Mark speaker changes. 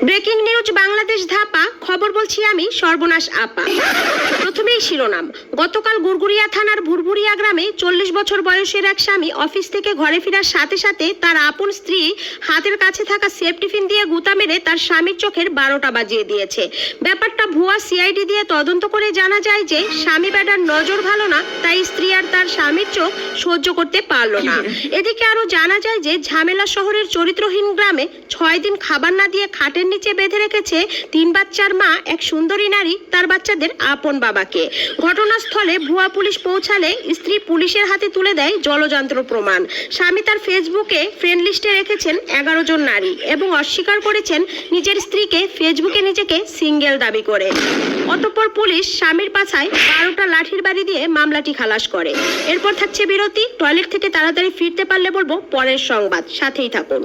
Speaker 1: Breaking news Bangladesh Dhapa খবর বলছি আমি সর্বনাশ আপা। প্রথমেই শিরোনাম। গতকাল গুরগুরিয়া থানার ভুরভুরিয়া গ্রামে 40 বছর বয়সের এক স্বামী অফিস থেকে ঘরে ফেরার সাথে সাথে তার আপন স্ত্রী হাতের কাছে থাকা সেফটি পিন দিয়ে গুতা মেরে তার স্বামীর চোখের 12টা বাজিয়ে দিয়েছে। ব্যাপারটা ভুয়া সিআইডি দিয়ে তদন্ত করে জানা যায় যে স্বামী বেটার নজর ভালো না, তাই স্ত্রী আর তার স্বামীর চোখ সহ্য করতে পারলো না। এদিকে আরো জানা যায় যে ঝামেলা শহরের চরিত্রহীন গ্রামে 6 দিন খাবার না দিয়ে খাটের নিচে বেঁধে রেখেছে 3 বাচ্চার মা এক সুন্দরী নারী তার বাচ্চাদের আপন বাবাকে। ঘটনাস্থলে ভুয়া পুলিশ পৌঁছালে স্ত্রী পুলিশের হাতে তুলে দেয় জলযন্ত্র প্রমাণ। স্বামী তার ফেসবুকে ফ্রেন্ড লিস্টে রেখেছেন 11 জন নারী এবং অস্বীকার করেছেন নিজের স্ত্রীকে ফেসবুকে নিজেকে সিঙ্গেল দাবি করে। অতঃপর পুলিশ স্বামীর পাছায় 12টা লাঠির বাড়ি দিয়ে মামলাটি খালাস করে। এরপর থাকছে বিরতি। টয়লেট থেকে তাড়াতাড়ি ফিরতে পারলে বলবো পরের সংবাদ, সাথেই থাকুন।